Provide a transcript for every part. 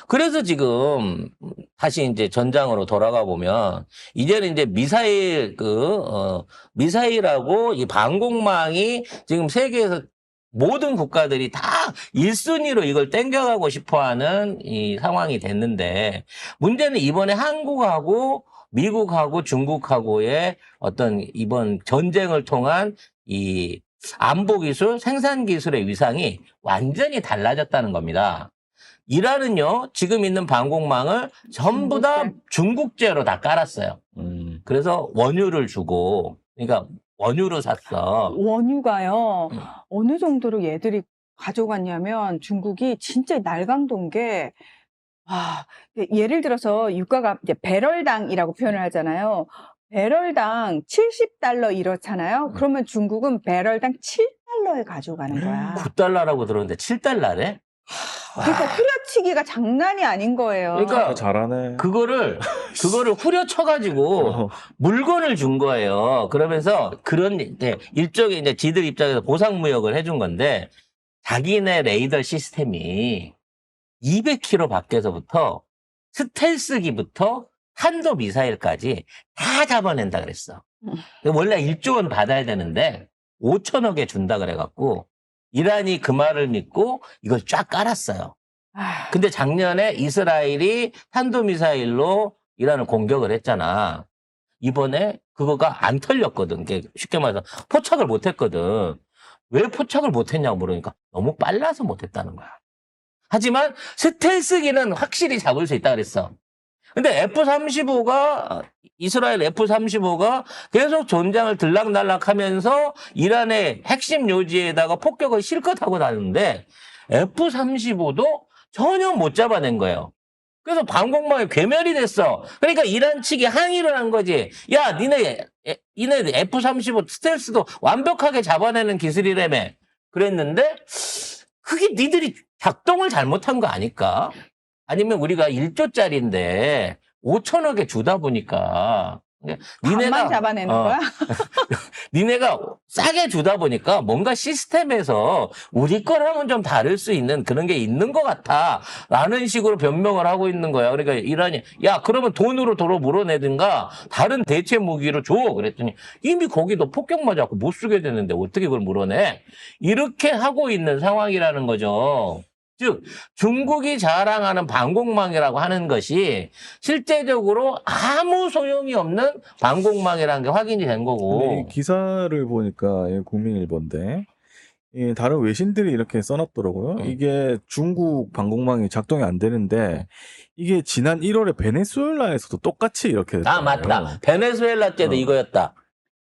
그래서 지금 다시 이제 전장으로 돌아가 보면 이제는 이제 미사일하고 이 방공망이 지금 세계에서 모든 국가들이 다 1순위로 이걸 땡겨가고 싶어 하는 이 상황이 됐는데 문제는 이번에 한국하고 미국하고 중국하고의 어떤 이번 전쟁을 통한 이 안보 기술, 생산 기술의 위상이 완전히 달라졌다는 겁니다. 이란은요, 지금 있는 방공망을 전부 다 중국제로 다 깔았어요. 그래서 원유를 주고, 그러니까 원유로 샀어. 원유가요, 어느 정도로 얘들이 가져갔냐면 중국이 진짜 날강도인 게, 예를 들어서 유가가 이제 배럴당이라고 표현을 하잖아요. 배럴당 70달러 이렇잖아요. 그러면 중국은 배럴당 7달러에 가져가는 거야. 9달러라고 들었는데 7달러래? 그러니까 후려치기가 장난이 아닌 거예요. 그러니까 잘하네. 그거를 후려쳐가지고 물건을 준 거예요. 그러면서 그런 이제 일종의 이제 지들 입장에서 보상무역을 해준 건데 자기네 레이더 시스템이 200km 밖에서부터 스텔스기부터 탄도 미사일까지 다 잡아낸다 그랬어. 원래 1조 원 받아야 되는데 5천억에 준다 그래갖고 이란이 그 말을 믿고 이걸 쫙 깔았어요. 근데 작년에 이스라엘이 탄도미사일로 이란을 공격을 했잖아. 이번에 그거가 안 털렸거든. 쉽게 말해서 포착을 못했거든. 왜 포착을 못했냐고 물으니까 너무 빨라서 못했다는 거야. 하지만 스텔스기는 확실히 잡을 수 있다 그랬어. 근데 F-35가 이스라엘 F-35가 계속 전장을 들락날락 하면서 이란의 핵심 요지에다가 폭격을 실컷 하고 다녔는데 F-35도 전혀 못 잡아낸 거예요. 그래서 방공망이 괴멸이 됐어. 그러니까 이란 측이 항의를 한 거지. 야, 니네 F-35 스텔스도 완벽하게 잡아내는 기술이라며. 그랬는데 그게 니들이 작동을 잘못한 거 아닐까? 아니면 우리가 1조짜리인데 5천억에 주다 보니까 반만 잡아내는 거야? 니네가 싸게 주다 보니까 뭔가 시스템에서 우리 거랑은 좀 다를 수 있는 그런 게 있는 것 같아 라는 식으로 변명을 하고 있는 거야. 그러니까 이란이 야 그러면 돈으로 도로 물어내든가 다른 대체 무기로 줘 그랬더니 이미 거기도 폭격 맞았고 못 쓰게 되는데 어떻게 그걸 물어내? 이렇게 하고 있는 상황이라는 거죠. 즉 중국이 자랑하는 방공망이라고 하는 것이 실제적으로 아무 소용이 없는 방공망이라는 게 확인이 된 거고. 이 기사를 보니까 국민일보인데 다른 외신들이 이렇게 써놨더라고요. 이게 중국 방공망이 작동이 안 되는데 이게 지난 1월에 베네수엘라에서도 똑같이 이렇게 됐어요. 맞다. 베네수엘라 때도 이거였다.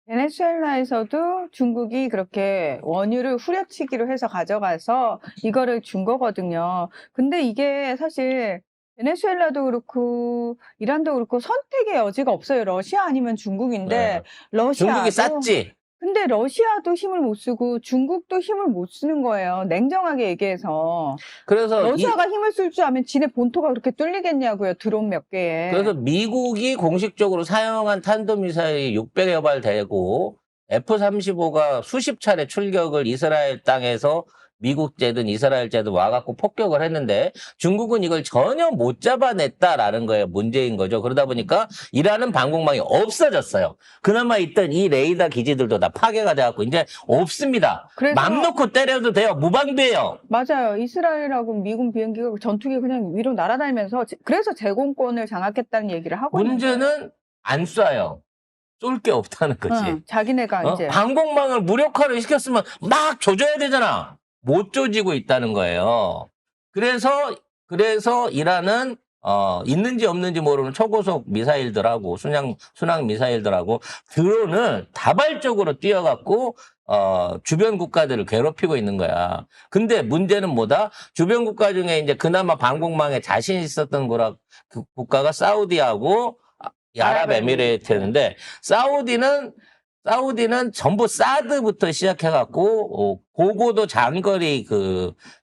베네수엘라에서도 중국이 그렇게 원유를 후려치기로 해서 가져가서 이거를 준 거거든요. 근데 이게 사실 베네수엘라도 그렇고 이란도 그렇고 선택의 여지가 없어요. 러시아 아니면 중국인데 중국이 쌌지. 근데 러시아도 힘을 못 쓰고 중국도 힘을 못 쓰는 거예요. 냉정하게 얘기해서. 그래서 러시아가 힘을 쓸 줄 알면 지네 본토가 그렇게 뚫리겠냐고요. 드론 몇 개에. 그래서 미국이 공식적으로 사용한 탄도미사일이 600여 발 되고 F-35가 수십 차례 출격을 이스라엘 땅에서 미국제든 이스라엘제든 와갖고 폭격을 했는데 중국은 이걸 전혀 못 잡아냈다라는 거예요. 문제인 거죠. 그러다 보니까 이란은 방공망이 없어졌어요. 그나마 있던 이 레이더 기지들도 다 파괴가 돼갖고 이제 없습니다. 맘 놓고 때려도 돼요. 무방비예요. 맞아요. 이스라엘하고 미군 비행기가 전투기 그냥 위로 날아다니면서 그래서 제공권을 장악했다는 얘기를 하고 문제는 안 쏴요. 쏠 게 없다는 거지. 자기네가 이제 방공망을 무력화를 시켰으면 막 조져야 되잖아. 못 조지고 있다는 거예요. 그래서 이란은 있는지 없는지 모르는 초고속 미사일들하고 순항 미사일들하고 드론을 다발적으로 뛰어갖고 주변 국가들을 괴롭히고 있는 거야. 근데 문제는 뭐다? 주변 국가 중에 이제 그나마 방공망에 자신 있었던 국가가 사우디하고 아랍에미레이트였는데 사우디는 전부 사드부터 시작해갖고 고고도 장거리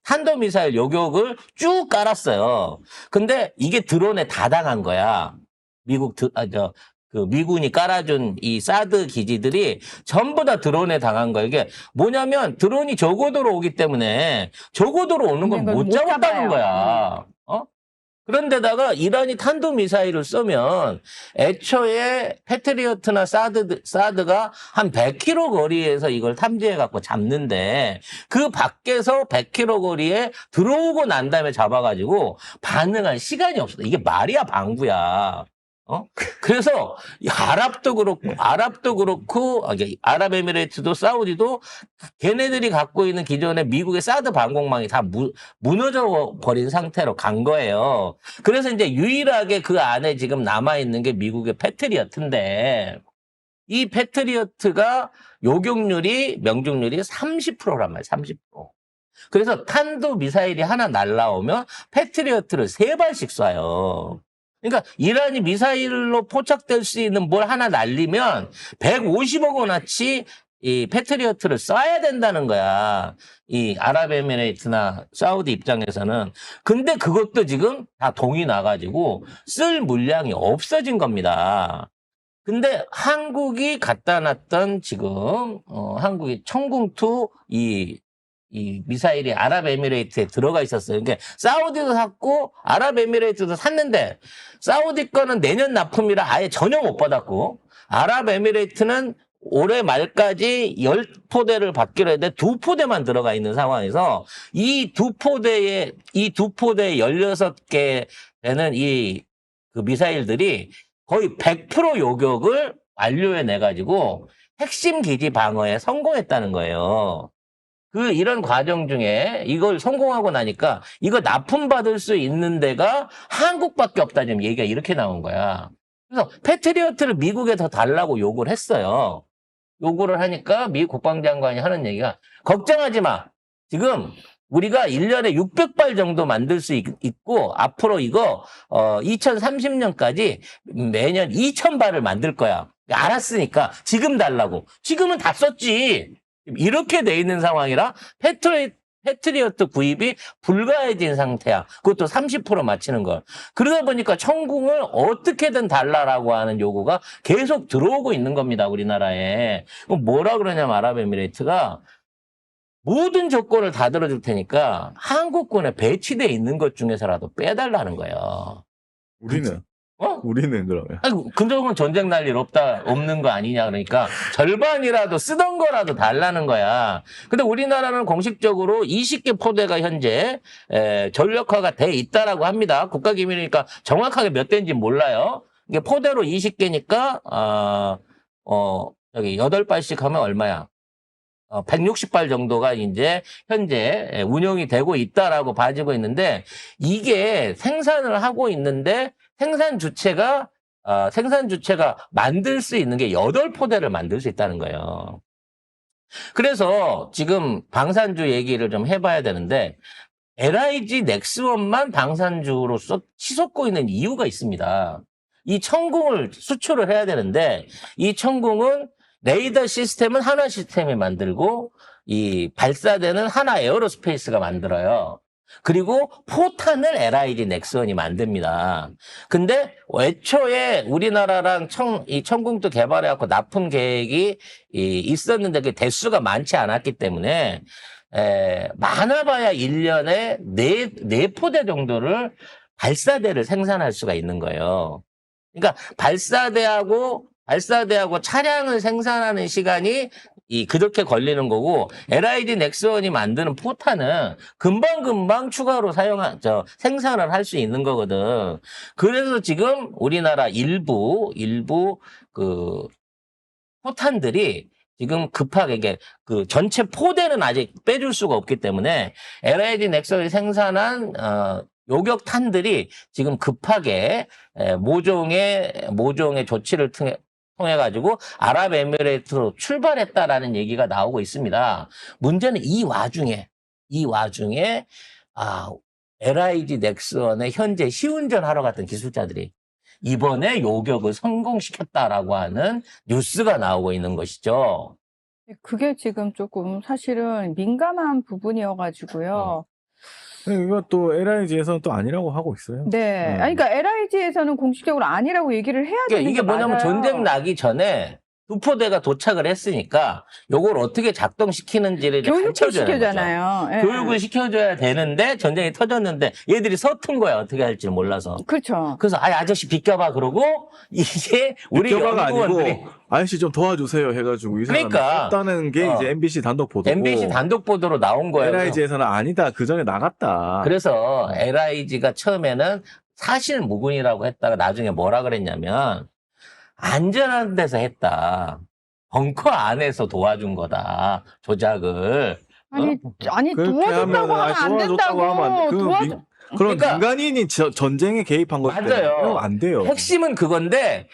탄도미사일 요격을 쭉 깔았어요. 근데 이게 드론에 다 당한 거야. 미군이 깔아준 이 사드 기지들이 전부 다 드론에 당한 거예요. 이게 뭐냐면 드론이 저고도로 오기 때문에 저고도로 오는 건 못 잡았다는 거야. 그런데다가 이란이 탄도미사일을 쏘면 애초에 패트리어트나 사드가 한 100km 거리에서 이걸 탐지해갖고 잡는데 그 밖에서 100km 거리에 들어오고 난 다음에 잡아가지고 반응할 시간이 없어. 이게 말이야, 방구야. 그래서 아랍도 그렇고, 아랍에미레이트도 사우디도 걔네들이 갖고 있는 기존의 미국의 사드 방공망이 다 무너져 버린 상태로 간 거예요. 그래서 이제 유일하게 그 안에 지금 남아있는 게 미국의 패트리어트인데, 이 패트리어트가 명중률이 30%란 말이에요, 30%. 그래서 탄도 미사일이 하나 날라오면 패트리어트를 3발씩 쏴요. 그러니까 이란이 미사일로 포착될 수 있는 뭘 하나 날리면 150억 원어치 이 패트리어트를 쏴야 된다는 거야. 이 아랍에미레이트나 사우디 입장에서는. 근데 그것도 지금 다 동이 나가지고 쓸 물량이 없어진 겁니다. 근데 한국이 갖다 놨던 지금 한국이 청궁2 이 미사일이 아랍에미레이트에 들어가 있었어요. 그러니까 사우디도 샀고 아랍에미레이트도 샀는데 사우디 거는 내년 납품이라 아예 전혀 못 받았고 아랍에미레이트는 올해 말까지 10포대를 받기로 했는데 2포대만 들어가 있는 상황에서 이 두 포대에 16개 되는 그 미사일들이 거의 100% 요격을 완료해내가지고 핵심 기지 방어에 성공했다는 거예요. 이런 과정 중에 이걸 성공하고 나니까 이거 납품받을 수 있는 데가 한국밖에 없다. 지금 얘기가 이렇게 나온 거야. 그래서 패트리어트를 미국에 더 달라고 요구를 했어요. 요구를 하니까 미 국방장관이 하는 얘기가 걱정하지 마. 지금 우리가 1년에 600발 정도 만들 수 있고 앞으로 이거 2030년까지 매년 2000발을 만들 거야. 알았으니까 지금 달라고. 지금은 다 썼지. 이렇게 돼 있는 상황이라 패트리어트 구입이 불가해진 상태야. 그것도 30% 맞추는 걸. 그러다 보니까 청궁을 어떻게든 달라라고 하는 요구가 계속 들어오고 있는 겁니다. 우리나라에. 뭐라 그러냐면 아랍에미레이트가 모든 조건을 다 들어줄 테니까 한국군에 배치돼 있는 것 중에서라도 빼달라는 거예요. 우리는 그러면. 아니, 근접은 전쟁 날 일 없는 거 아니냐. 그러니까 절반이라도 쓰던 거라도 달라는 거야. 근데 우리나라는 공식적으로 20개 포대가 현재 전력화가 돼 있다라고 합니다. 국가기밀이니까 정확하게 몇 대인지 몰라요. 이게 포대로 20개니까, 여기 8발씩 하면 얼마야? 160발 정도가 이제 현재 운영이 되고 있다라고 봐지고 있는데 이게 생산을 하고 있는데 생산 주체가 만들 수 있는 게 8포대를 만들 수 있다는 거예요. 그래서 지금 방산주 얘기를 좀 해봐야 되는데 LIG 넥스원만 방산주로서 치솟고 있는 이유가 있습니다. 이 천궁을 수출을 해야 되는데 이 천궁은 레이더 시스템은 하나 시스템이 만들고 이 발사대는 하나 에어로스페이스가 만들어요. 그리고 포탄을 LIG 넥스원이 만듭니다. 근데 애초에 우리나라랑 이 청궁도 개발해갖고 납품 계획이 있었는데 그 대수가 많지 않았기 때문에 많아봐야 1년에 4포대 정도를 발사대를 생산할 수가 있는 거예요. 그러니까 발사대하고 차량을 생산하는 시간이 그렇게 걸리는 거고, LIG 넥스원이 만드는 포탄은 금방 추가로 생산을 할 수 있는 거거든. 그래서 지금 우리나라 일부 포탄들이 지금 급하게 이게 전체 포대는 아직 빼줄 수가 없기 때문에 LIG 넥스원이 생산한 요격탄들이 지금 급하게 모종의 조치를 통해가지고 아랍에미레이트로 출발했다라는 얘기가 나오고 있습니다. 문제는 이 와중에 LIG 넥스원의 현재 시운전하러 갔던 기술자들이 이번에 요격을 성공시켰다라고 하는 뉴스가 나오고 있는 것이죠. 그게 지금 조금 사실은 민감한 부분이어가지고요. 이것도 LIG에서는 또 아니라고 하고 있어요. 네. 아니, 그러니까 LIG에서는 공식적으로 아니라고 얘기를 해야 되는 게 이게 뭐냐면 맞아요. 전쟁 나기 전에 투포대가 도착을 했으니까 요걸 어떻게 작동시키는지를 이제 교육을 가르쳐줘야 되는 거죠. 시켜잖아요. 예. 교육을 시켜줘야 되는데 전쟁이 터졌는데 얘들이 서툰 거야. 어떻게 할지 몰라서. 그렇죠. 그래서 아저씨 비켜봐 그러고 이게 우리 비켜봐가 연구원들이 아니고 아저씨 좀 도와주세요 해가지고 이 사람이 그러니까. 했다는 게 이제 MBC 단독 보도고 MBC 단독 보도로 나온 거예요. LIG에서는 아니다. 그 전에 나갔다. 그래서 LIG가 처음에는 사실 무근이라고 했다가 나중에 뭐라 그랬냐면 안전한 데서 했다. 벙커 안에서 도와준 거다. 조작을. 아니 그렇게 도와준다고 하면, 하면 안 도와줬다고 하면 안 돼. 된다고. 그럼 그럼 그러니까- 민간인이 전쟁에 개입한 것 맞아요. 안 돼요. 핵심은 그건데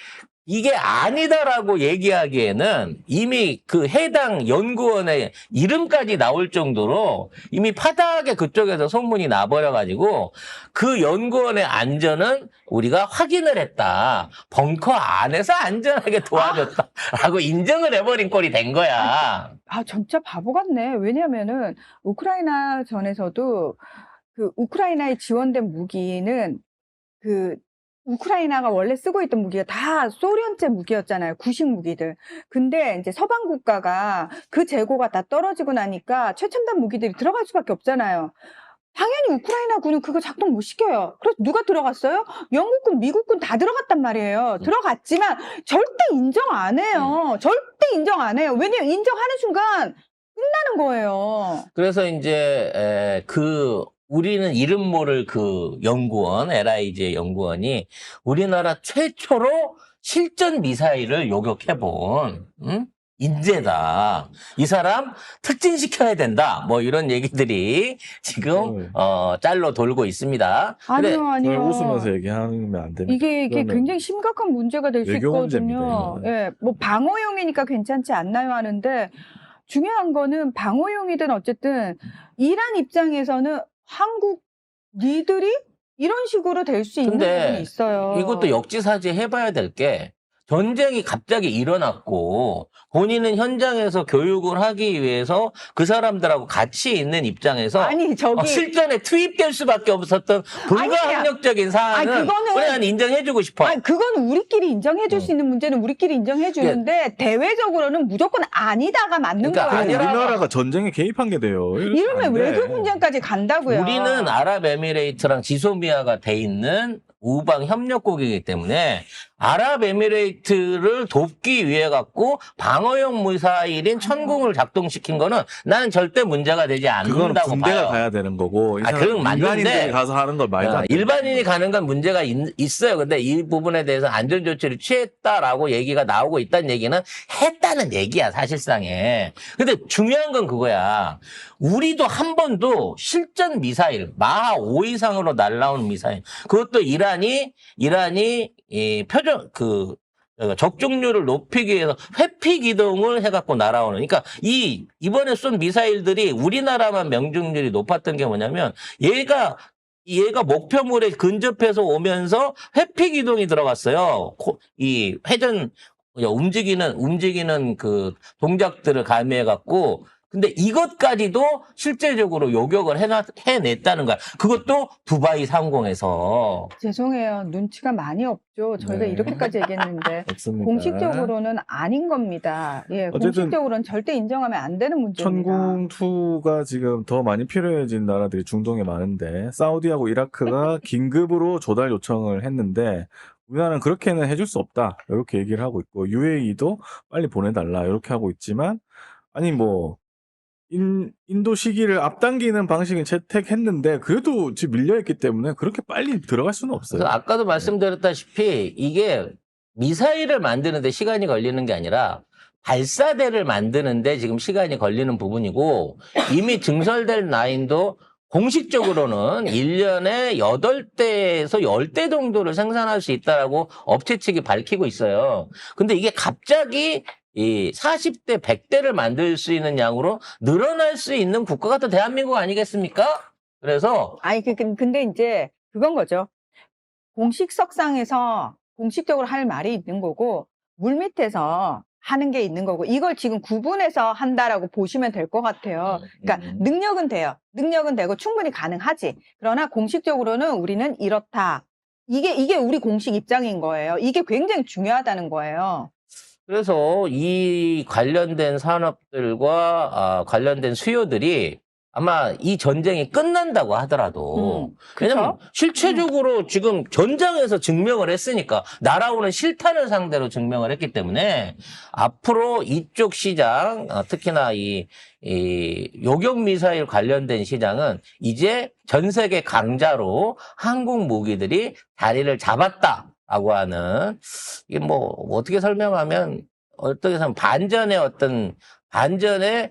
이게 아니다라고 얘기하기에는 이미 그 해당 연구원의 이름까지 나올 정도로 이미 파다하게 그쪽에서 소문이 나버려가지고 그 연구원의 안전은 우리가 확인을 했다. 벙커 안에서 안전하게 도와줬다라고 인정을 해버린 꼴이 된 거야. 아, 진짜 바보 같네. 왜냐면은 우크라이나 전에서도 그 우크라이나에 지원된 무기는 그 우크라이나가 원래 쓰고 있던 무기가 다 소련제 무기였잖아요. 구식 무기들. 근데 이제 서방 국가가 그 재고가 다 떨어지고 나니까 최첨단 무기들이 들어갈 수밖에 없잖아요. 당연히 우크라이나군은 그거 작동 못 시켜요. 그래서 누가 들어갔어요? 영국군, 미국군 다 들어갔단 말이에요. 들어갔지만 절대 인정 안 해요. 절대 인정 안 해요. 왜냐면 인정하는 순간 끝나는 거예요. 그래서 이제 우리는 이름 모를 그 연구원, LIG의 연구원이 우리나라 최초로 실전 미사일을 요격해본 인재다. 이 사람 특진시켜야 된다. 뭐 이런 얘기들이 지금 짤로 돌고 있습니다. 근데 아니요, 아니요. 그걸 웃으면서 얘기하면 안 됩니다. 이게 그러면 굉장히 심각한 문제가 될 수 외교 있거든요. 문제입니다, 예, 뭐 방어용이니까 괜찮지 않나요 하는데 중요한 거는 방어용이든 어쨌든 이란 입장에서는 한국 니들이 이런 식으로 될 수 있는 근데 부분이 있어요. 이것도 역지사지 해봐야 될 게 전쟁이 갑자기 일어났고 본인은 현장에서 교육을 하기 위해서 그 사람들하고 같이 있는 입장에서 아니 저기 실전에 투입될 수밖에 없었던 불가항력적인 사안은 아니, 그거는- 우리는 인정해주고 싶어. 아니 그건 우리끼리 인정해줄 수 있는 문제는 우리끼리 인정해주는데 대외적으로는 무조건 아니다가 맞는 그러니까 거예요. 아니라- 우리나라가 전쟁에 개입한 게 돼요. 이러면 안 돼. 외교 분쟁까지 간다고요. 우리는 아랍에미레이트랑 지소미아가 돼 있는 우방 협력국이기 때문에 아랍에미레이트를 돕기 위해 갖고 방어용 미사일인 천궁을 작동시킨 거는 나는 절대 문제가 되지 그건 않는다고 군대가 봐요. 가야 되는 거고 이 아, 사람 그건 맞는데- 민간인들이 가서 하는 건 말도 안 돼. 일반인이 가는 건 문제가 있어요. 근데 이 부분에 대해서 안전조치를 취했다라고 얘기가 나오고 있다는 얘기는 했다는 얘기야, 사실상에. 근데 중요한 건 그거야. 우리도 한 번도 실전 미사일, 마하 5 이상으로 날라오는 미사일, 그것도 이란이 이 적중률을 높이기 위해서 회피 기동을 해갖고 날아오는. 그러니까 이번에 쏜 미사일들이 우리나라만 명중률이 높았던 게 뭐냐면 얘가 목표물에 근접해서 오면서 회피 기동이 들어갔어요. 이 회전 움직이는 그 동작들을 가미해갖고. 근데 이것까지도 실제적으로 요격을 해냈다는 거야. 그것도 두바이 상공에서. 죄송해요. 눈치가 많이 없죠. 저희가 네. 이렇게까지 얘기했는데 없습니다. 공식적으로는 아닌 겁니다. 예, 어쨌든 공식적으로는 절대 인정하면 안 되는 문제입니다. 천궁2가 지금 더 많이 필요해진 나라들이 중동에 많은데 사우디하고 이라크가 긴급으로 조달 요청을 했는데 우리나라는 그렇게는 해줄 수 없다. 이렇게 얘기를 하고 있고 UAE도 빨리 보내달라. 이렇게 하고 있지만 아니 뭐 인도 시기를 앞당기는 방식을 채택했는데 그래도 지금 밀려있기 때문에 그렇게 빨리 들어갈 수는 없어요. 그래서 아까도 말씀드렸다시피 이게 미사일을 만드는데 시간이 걸리는 게 아니라 발사대를 만드는데 지금 시간이 걸리는 부분이고 이미 증설될 라인도 공식적으로는 1년에 8대에서 10대 정도를 생산할 수 있다라고 업체 측이 밝히고 있어요. 근데 이게 갑자기 이 40대, 100대를 만들 수 있는 양으로 늘어날 수 있는 국가가 또 대한민국 아니겠습니까? 그래서 아니, 근데 이제 그건 거죠. 공식석상에서 공식적으로 할 말이 있는 거고, 물밑에서 하는 게 있는 거고, 이걸 지금 구분해서 한다라고 보시면 될 것 같아요. 그러니까 능력은 돼요. 능력은 되고 충분히 가능하지. 그러나 공식적으로는 우리는 이렇다. 이게 우리 공식 입장인 거예요. 이게 굉장히 중요하다는 거예요. 그래서 이 관련된 산업들과 관련된 수요들이 아마 이 전쟁이 끝난다고 하더라도 왜냐면 실체적으로 지금 전장에서 증명을 했으니까 날아오는 실탄을 상대로 증명을 했기 때문에 앞으로 이쪽 시장 특히나 이 요격 미사일 관련된 시장은 이제 전 세계 강자로 한국 무기들이 자리를 잡았다라고 하는 이게 뭐 어떻게 설명하면 어떻게 보면 반전의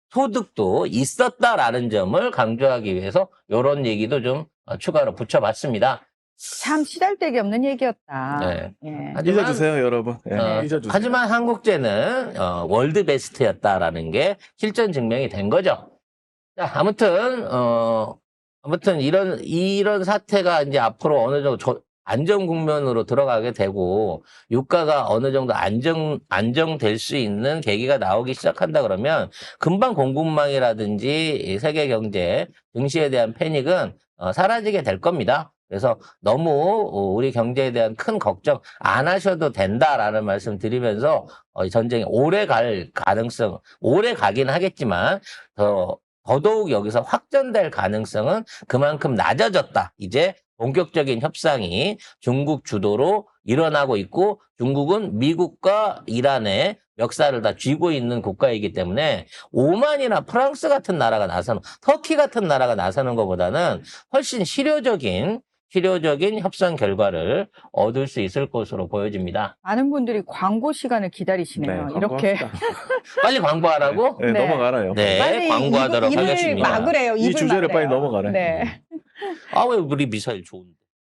소득도 있었다라는 점을 강조하기 위해서 이런 얘기도 좀 추가로 붙여봤습니다. 참 시달데기 없는 얘기였다. 네. 예. 잊어주세요, 여러분. 예, 잊어주세요. 하지만 한국제는 월드 베스트였다라는 게 실전 증명이 된 거죠. 자, 아무튼 이런 사태가 이제 앞으로 어느 정도 안정 국면으로 들어가게 되고 유가가 어느 정도 안정될 수 있는 계기가 나오기 시작한다 그러면 금방 공급망이라든지 세계 경제 증시에 대한 패닉은 사라지게 될 겁니다. 그래서 너무 우리 경제에 대한 큰 걱정 안 하셔도 된다라는 말씀 드리면서 이 전쟁이 오래 가긴 하겠지만 더더욱 여기서 확전될 가능성은 그만큼 낮아졌다. 이제 본격적인 협상이 중국 주도로 일어나고 있고 중국은 미국과 이란의 멱살을 다 쥐고 있는 국가이기 때문에 오만이나 프랑스 같은 나라가 터키 같은 나라가 나서는 것보다는 훨씬 실효적인 협상 결과를 얻을 수 있을 것으로 보여집니다. 많은 분들이 광고 시간을 기다리시네요. 이렇게. 빨리 광고하라고? 네, 네. 넘어가라요. 네, 빨리 광고하도록 입을 하겠습니다. 막으래요. 이 입을 주제를 막으래요. 빨리 넘어가래. 네. 왜 우리 미사일 좋은데.